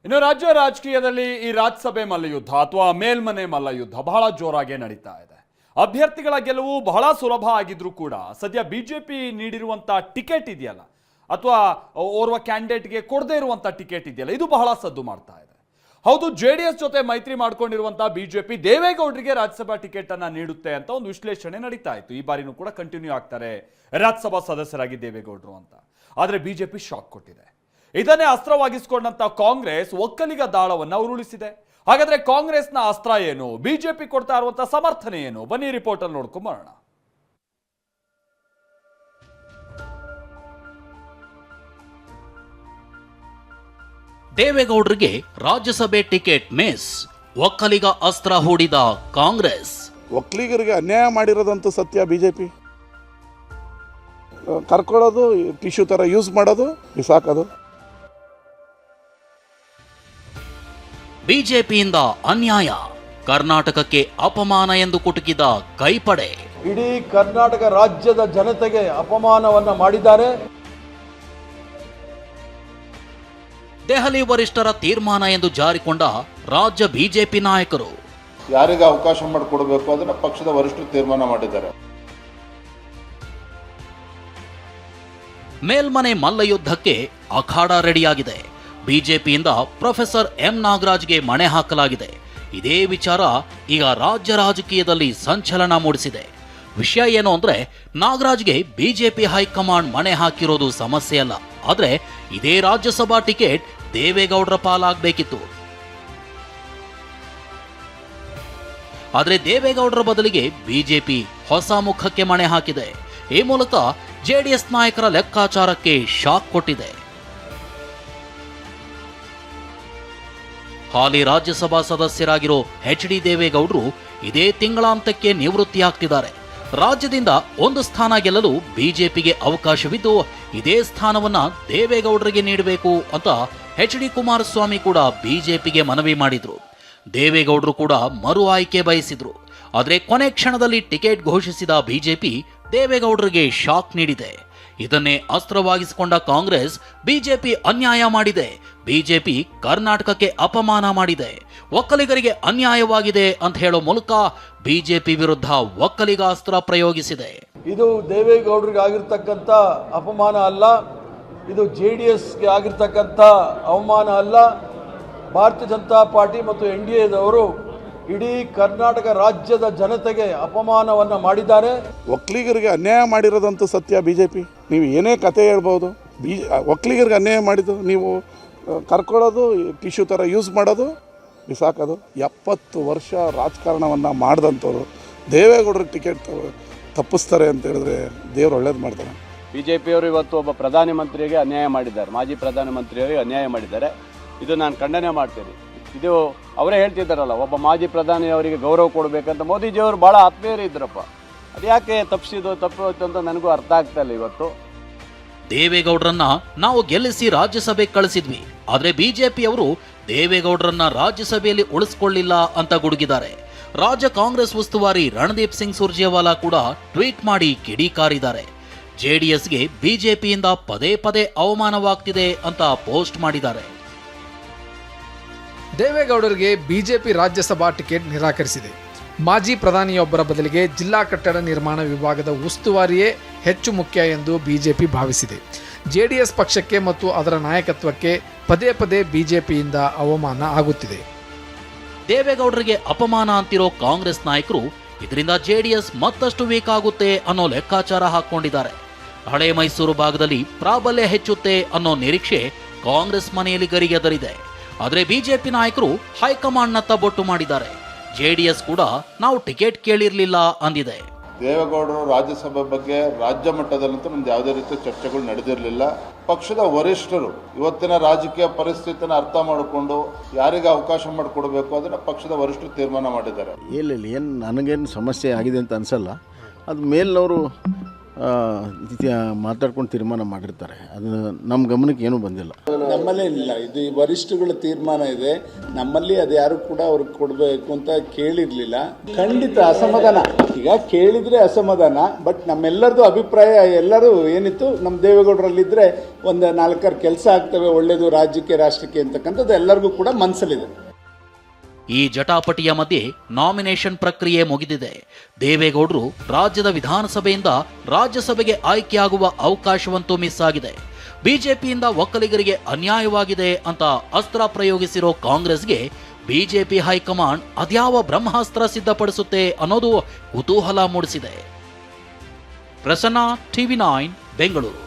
ಇನ್ನು ರಾಜ್ಯ ರಾಜಕೀಯದಲ್ಲಿ ಈ ರಾಜ್ಯಸಭೆ ಮಲ್ಲಯುದ್ಧ ಅಥವಾ ಮೇಲ್ಮನೆ ಮಲ್ಲಯುದ್ಧ ಬಹಳ ಜೋರಾಗಿ ನಡೀತಾ ಇದೆ. ಅಭ್ಯರ್ಥಿಗಳ ಗೆಲುವು ಬಹಳ ಸುಲಭ ಆಗಿದ್ರೂ ಕೂಡ ಸದ್ಯ ಬಿಜೆಪಿ ನೀಡಿರುವಂತ ಟಿಕೆಟ್ ಇದೆಯಲ್ಲ ಅಥವಾ ಓರ್ವ ಕ್ಯಾಂಡಿಡೇಟ್ಗೆ ಕೊಡದೇ ಇರುವಂತ ಟಿಕೆಟ್ ಇದೆಯಲ್ಲ, ಇದು ಬಹಳ ಸದ್ದು ಮಾಡ್ತಾ ಇದೆ. ಹೌದು, ಜೆಡಿಎಸ್ ಜೊತೆ ಮೈತ್ರಿ ಮಾಡ್ಕೊಂಡಿರುವಂತ ಬಿಜೆಪಿ ದೇವೇಗೌಡರಿಗೆ ರಾಜ್ಯಸಭಾ ಟಿಕೆಟ್ ಅನ್ನ ನೀಡುತ್ತೆ ಅಂತ ಒಂದು ವಿಶ್ಲೇಷಣೆ ನಡೀತಾ ಇತ್ತು. ಈ ಬಾರಿನೂ ಕೂಡ ಕಂಟಿನ್ಯೂ ಆಗ್ತಾರೆ ರಾಜ್ಯಸಭಾ ಸದಸ್ಯರಾಗಿ ದೇವೇಗೌಡರು ಅಂತ. ಆದ್ರೆ ಬಿಜೆಪಿ ಶಾಕ್ ಕೊಟ್ಟಿದೆ. ಇದನ್ನೇ ಅಸ್ತ್ರವಾಗಿಸಿಕೊಂಡಂತ ಕಾಂಗ್ರೆಸ್ ಒಕ್ಕಲಿಗ ದಾಳವನ್ನ ಉರುಳಿಸಿದೆ. ಹಾಗಾದ್ರೆ ಕಾಂಗ್ರೆಸ್ನ ಅಸ್ತ್ರ ಏನು, ಬಿಜೆಪಿ ಕೊಡ್ತಾ ಇರುವಂತಹ ಸಮರ್ಥನೆ ಏನು? ಬನ್ನಿ ರಿಪೋರ್ಟ್ ಅಲ್ಲಿ ನೋಡ್ಕೊಂಡ್ ಬರೋಣ. ದೇವೇಗೌಡರಿಗೆ ರಾಜ್ಯಸಭೆ ಟಿಕೆಟ್ ಮಿಸ್, ಒಕ್ಕಲಿಗ ಅಸ್ತ್ರ ಹೂಡಿದ ಕಾಂಗ್ರೆಸ್. ಒಕ್ಕಲಿಗರಿಗೆ ಅನ್ಯಾಯ ಮಾಡಿರೋದಂತೂ ಸತ್ಯ. ಬಿಜೆಪಿ ಕರ್ಕೊಳ್ಳೋದು, ಟಿಶ್ಯೂ ತರ ಯೂಸ್ ಮಾಡೋದು, ಬಿಸಾಕೋದು. ಬಿಜೆಪಿಯಿಂದ ಅನ್ಯಾಯ, ಕರ್ನಾಟಕಕ್ಕೆ ಅಪಮಾನ ಎಂದು ಕುಟುಕಿದ ಕೈಪಡೆ. ಇಡೀ ಕರ್ನಾಟಕ ರಾಜ್ಯದ ಜನತೆಗೆ ಅಪಮಾನವನ್ನ ಮಾಡಿದ್ದಾರೆ. ದೆಹಲಿ ವರಿಷ್ಠರ ತೀರ್ಮಾನ ಎಂದು ಜಾರಿಕೊಂಡ ರಾಜ್ಯ ಬಿಜೆಪಿ ನಾಯಕರು. ಯಾರಿಗೆ ಅವಕಾಶ ಮಾಡಿಕೊಡಬೇಕು ಅದನ್ನ ಪಕ್ಷದ ವರಿಷ್ಠರು ತೀರ್ಮಾನ ಮಾಡಿದ್ದಾರೆ. ಮೇಲ್ಮನೆ ಮಲ್ಲಯುದ್ಧಕ್ಕೆ ಅಖಾಡ ರೆಡಿಯಾಗಿದೆ. ಬಿಜೆಪಿಯಿಂದ ಪ್ರೊಫೆಸರ್ ಎಂ ನಾಗರಾಜ್ಗೆ ಮಣೆ ಹಾಕಲಾಗಿದೆ. ಇದೇ ವಿಚಾರ ಈಗ ರಾಜ್ಯ ರಾಜಕೀಯದಲ್ಲಿ ಸಂಚಲನ ಮೂಡಿಸಿದೆ. ವಿಷಯ ಏನು ಅಂದ್ರೆ, ನಾಗರಾಜ್ಗೆ ಬಿಜೆಪಿ ಹೈಕಮಾಂಡ್ ಮಣೆ ಹಾಕಿರೋದು ಸಮಸ್ಯೆ ಅಲ್ಲ, ಆದ್ರೆ ಇದೇ ರಾಜ್ಯಸಭಾ ಟಿಕೆಟ್ ದೇವೇಗೌಡರ ಪಾಲಾಗಬೇಕಿತ್ತು. ಆದ್ರೆ ದೇವೇಗೌಡರ ಬದಲಿಗೆ ಬಿಜೆಪಿ ಹೊಸ ಮುಖಕ್ಕೆ ಮಣೆ ಹಾಕಿದೆ. ಈ ಮೂಲಕ ಜೆಡಿಎಸ್ ನಾಯಕರ ಲೆಕ್ಕಾಚಾರಕ್ಕೆ ಶಾಕ್ ಕೊಟ್ಟಿದೆ. ಹಾಲಿ ರಾಜ್ಯಸಭಾ ಸದಸ್ಯರಾಗಿರೋ ಎಚ್.ಡಿ. ದೇವೇಗೌಡರು ಇದೇ ತಿಂಗಳಾಂತಕ್ಕೆ ನಿವೃತ್ತಿಯಾಗ್ತಿದ್ದಾರೆ. ರಾಜ್ಯದಿಂದ ಒಂದು ಸ್ಥಾನ ಗೆಲ್ಲಲು ಬಿಜೆಪಿಗೆ ಅವಕಾಶವಿದ್ದು, ಇದೇ ಸ್ಥಾನವನ್ನ ದೇವೇಗೌಡರಿಗೆ ನೀಡಬೇಕು ಅಂತ ಎಚ್.ಡಿ. ಕುಮಾರಸ್ವಾಮಿ ಕೂಡ ಬಿಜೆಪಿಗೆ ಮನವಿ ಮಾಡಿದ್ರು. ದೇವೇಗೌಡರು ಕೂಡ ಮರು ಆಯ್ಕೆ ಬಯಸಿದ್ರು. ಆದರೆ ಕೊನೆ ಕ್ಷಣದಲ್ಲಿ ಟಿಕೆಟ್ ಘೋಷಿಸಿದ ಬಿಜೆಪಿ ದೇವೇಗೌಡರಿಗೆ ಶಾಕ್ ನೀಡಿದೆ. ಇದನ್ನೇ ಅಸ್ತ್ರವಾಗಿಸಿಕೊಂಡ ಕಾಂಗ್ರೆಸ್ ಬಿಜೆಪಿ ಅನ್ಯಾಯ ಮಾಡಿದೆ, ಬಿಜೆಪಿ ಕರ್ನಾಟಕಕ್ಕೆ ಅಪಮಾನ ಮಾಡಿದೆ, ಒಕ್ಕಲಿಗರಿಗೆ ಅನ್ಯಾಯವಾಗಿದೆ ಅಂತ ಹೇಳೋ ಮೂಲಕ ಬಿಜೆಪಿ ವಿರುದ್ಧ ಒಕ್ಕಲಿಗ ಅಸ್ತ್ರ ಪ್ರಯೋಗಿಸಿದೆ. ಇದು ದೇವೇಗೌಡರಿಗೆ ಆಗಿರ್ತಕ್ಕಂಥ ಅಪಮಾನ ಅಲ್ಲ, ಇದು JDSಗೆ ಆಗಿರ್ತಕ್ಕಂಥ ಅವಮಾನ ಅಲ್ಲ. ಭಾರತೀಯ ಜನತಾ ಪಾರ್ಟಿ ಮತ್ತು NDAದವರು ಇಡೀ ಕರ್ನಾಟಕ ರಾಜ್ಯದ ಜನತೆಗೆ ಅಪಮಾನವನ್ನ ಮಾಡಿದ್ದಾರೆ. ಒಕ್ಕಲಿಗರಿಗೆ ಅನ್ಯಾಯ ಮಾಡಿರೋದಂತೂ ಸತ್ಯ. ಬಿಜೆಪಿ ನೀವು ಏನೇ ಕತೆ ಹೇಳ್ಬೋದು, ಒಕ್ಕಲಿಗರಿಗೆ ಅನ್ಯಾಯ ಮಾಡಿದ್ದು ನೀವು ಕರ್ಕೊಳ್ಳೋದು, ಟಿಶ್ಯೂ ಥರ ಯೂಸ್ ಮಾಡೋದು, ಬಿಸಾಕೋದು. 70 ವರ್ಷ ರಾಜಕಾರಣವನ್ನು ಮಾಡಿದಂಥವ್ರು ದೇವೇಗೌಡರಿಗೆ ಟಿಕೆಟ್ ತಪ್ಪಿಸ್ತಾರೆ ಅಂತ ಹೇಳಿದ್ರೆ ದೇವ್ರು ಒಳ್ಳೇದು ಮಾಡ್ತಾರೆ. ಬಿಜೆಪಿಯವರು ಇವತ್ತು ಒಬ್ಬ ಪ್ರಧಾನಮಂತ್ರಿಗೆ ಅನ್ಯಾಯ ಮಾಡಿದ್ದಾರೆ, ಮಾಜಿ ಪ್ರಧಾನಮಂತ್ರಿಯವರಿಗೆ ಅನ್ಯಾಯ ಮಾಡಿದ್ದಾರೆ. ಇದು ನಾನು ಖಂಡನೆ ಮಾಡ್ತೀನಿ. ಇದು ಅವರೇ ಹೇಳ್ತಿದ್ದಾರಲ್ಲ, ಒಬ್ಬ ಮಾಜಿ ಪ್ರಧಾನಿಯವರಿಗೆ ಗೌರವ ಕೊಡಬೇಕಂತ ಮೋದಿಜಿಯವರು ಭಾಳ ಆತ್ಮೀಯರು ಇದ್ರಪ್ಪ. ಅದು ಯಾಕೆ ತಪ್ಪೋಯ್ತು ಅಂತ ನನಗೂ ಅರ್ಥ ಆಗ್ತಾ ಇಲ್ಲ. ಇವತ್ತು ದೇವೇಗೌಡರನ್ನ ನಾವು ಗೆಲ್ಲಿಸಿ ರಾಜ್ಯಸಭೆಗೆ ಕಳಿಸಿದ್ವಿ, ಆದ್ರೆ ಬಿಜೆಪಿಯವರು ದೇವೇಗೌಡರನ್ನ ರಾಜ್ಯಸಭೆಯಲ್ಲಿ ಉಳಿಸ್ಕೊಳ್ಳಿಲ್ಲ ಅಂತ ಗುಡುಗಿದ್ದಾರೆ. ರಾಜ್ಯ ಕಾಂಗ್ರೆಸ್ ಉಸ್ತುವಾರಿ ರಣದೀಪ್ ಸಿಂಗ್ ಸುರ್ಜೇವಾಲಾ ಕೂಡ ಟ್ವೀಟ್ ಮಾಡಿ ಕಿಡಿಕಾರಿದ್ದಾರೆ. ಜೆಡಿಎಸ್ಗೆ ಬಿಜೆಪಿಯಿಂದ ಪದೇ ಪದೇ ಅವಮಾನವಾಗ್ತಿದೆ ಅಂತ ಪೋಸ್ಟ್ ಮಾಡಿದ್ದಾರೆ. ದೇವೇಗೌಡರಿಗೆ ಬಿಜೆಪಿ ರಾಜ್ಯಸಭಾ ಟಿಕೆಟ್ ನಿರಾಕರಿಸಿದೆ. ಮಾಜಿ ಪ್ರಧಾನಿಯೊಬ್ಬರ ಬದಲಿಗೆ ಜಿಲ್ಲಾ ಕಟ್ಟಡ ನಿರ್ಮಾಣ ವಿಭಾಗದ ಉಸ್ತುವಾರಿಯೇ ಹೆಚ್ಚು ಮುಖ್ಯ ಎಂದು ಬಿಜೆಪಿ ಭಾವಿಸಿದೆ. ಜೆಡಿಎಸ್ ಪಕ್ಷಕ್ಕೆ ಮತ್ತು ಅದರ ನಾಯಕತ್ವಕ್ಕೆ ಪದೇ ಪದೇ ಬಿಜೆಪಿಯಿಂದ ಅವಮಾನ ಆಗುತ್ತಿದೆ. ದೇವೇಗೌಡರಿಗೆ ಅಪಮಾನ ಅಂತಿರೋ ಕಾಂಗ್ರೆಸ್ ನಾಯಕರು ಇದರಿಂದ ಜೆಡಿಎಸ್ ಮತ್ತಷ್ಟು ವೀಕ್ ಆಗುತ್ತೆ ಅನ್ನೋ ಲೆಕ್ಕಾಚಾರ ಹಾಕೊಂಡಿದ್ದಾರೆ. ಹಳೆ ಮೈಸೂರು ಭಾಗದಲ್ಲಿ ಪ್ರಾಬಲ್ಯ ಹೆಚ್ಚುತ್ತೆ ಅನ್ನೋ ನಿರೀಕ್ಷೆ ಕಾಂಗ್ರೆಸ್ ಮನೆಯಲ್ಲಿ ಗರಿಗೆದರಿದೆ. ಆದರೆ ಬಿಜೆಪಿ ನಾಯಕರು ಹೈಕಮಾಂಡ್ನತ್ತ ಬೊಟ್ಟು ಮಾಡಿದ್ದಾರೆ. ಜೆಡಿಎಸ್ ಕೂಡ ನಾವು ಟಿಕೆಟ್ ಕೇಳಿರ್ಲಿಲ್ಲ ಅಂದಿದೆ. ದೇವೇಗೌಡರು ರಾಜ್ಯಸಭೆ ಬಗ್ಗೆ ರಾಜ್ಯ ಮಟ್ಟದಲ್ಲಂತೂ ನಮ್ದು ಯಾವುದೇ ರೀತಿಯ ಚರ್ಚೆಗಳು ನಡೆದಿರಲಿಲ್ಲ. ಪಕ್ಷದ ವರಿಷ್ಠರು ಇವತ್ತಿನ ರಾಜಕೀಯ ಪರಿಸ್ಥಿತಿನ ಅರ್ಥ ಮಾಡಿಕೊಂಡು ಯಾರಿಗೆ ಅವಕಾಶ ಮಾಡಿಕೊಡಬೇಕು ಅದನ್ನ ಪಕ್ಷದ ವರಿಷ್ಠರು ತೀರ್ಮಾನ ಮಾಡಿದ್ದಾರೆ. ಏನು ನನಗೇನು ಸಮಸ್ಯೆ ಆಗಿದೆ ಅಂತ ಅನಿಸಲ್ಲ. ಅದು ಮೇಲಿನವರು ಮಾತಾಡ್ಕೊಂಡು ತೀರ್ಮಾನ ಮಾಡಿರ್ತಾರೆ. ಅದು ನಮ್ಮ ಗಮನಕ್ಕೆ ಏನೂ ಬಂದಿಲ್ಲ. ನಮ್ಮಲ್ಲೇ ಇಲ್ಲ, ಇದು ಈ ವರಿಷ್ಠಗಳ ತೀರ್ಮಾನ ಇದೆ. ನಮ್ಮಲ್ಲಿ ಅದು ಯಾರು ಕೂಡ ಅವ್ರಿಗೆ ಕೊಡಬೇಕು ಅಂತ ಕೇಳಿರಲಿಲ್ಲ. ಖಂಡಿತ ಅಸಮಾಧಾನ, ಈಗ ಕೇಳಿದರೆ ಅಸಮಾಧಾನ. ಬಟ್ ನಮ್ಮೆಲ್ಲರದು ಅಭಿಪ್ರಾಯ ಎಲ್ಲರೂ ಏನಿತ್ತು, ನಮ್ಮ ದೇವೇಗೌಡರಲ್ಲಿದ್ದರೆ ಒಂದು 4 ಕೆಲಸ ಆಗ್ತವೆ ಒಳ್ಳೆಯದು ರಾಜ್ಯಕ್ಕೆ ರಾಷ್ಟ್ರಕ್ಕೆ ಅಂತಕ್ಕಂಥದ್ದು ಎಲ್ಲರಿಗೂ ಕೂಡ ಮನಸ್ಸಲ್ಲಿದೆ. ಈ ಜಟಾಪಟಿಯ ಮಧ್ಯೆ ನಾಮಿನೇಷನ್ ಪ್ರಕ್ರಿಯೆ ಮುಗಿದಿದೆ. ದೇವೇಗೌಡರು ರಾಜ್ಯದ ವಿಧಾನಸಭೆಯಿಂದ ರಾಜ್ಯಸಭೆಗೆ ಆಯ್ಕೆಯಾಗುವ ಅವಕಾಶವಂತೂ ಮಿಸ್ ಆಗಿದೆ. ಬಿಜೆಪಿಯಿಂದ ಒಕ್ಕಲಿಗರಿಗೆ ಅನ್ಯಾಯವಾಗಿದೆ ಅಂತ ಅಸ್ತ್ರ ಪ್ರಯೋಗಿಸಿರೋ ಕಾಂಗ್ರೆಸ್ಗೆ ಬಿಜೆಪಿ ಹೈಕಮಾಂಡ್ ಅದ್ಯಾವ ಬ್ರಹ್ಮಾಸ್ತ್ರ ಸಿದ್ಧಪಡಿಸುತ್ತೆ ಅನ್ನೋದು ಕುತೂಹಲ ಮೂಡಿಸಿದೆ. ಪ್ರಸನ್ನ, TV9 ಬೆಂಗಳೂರು.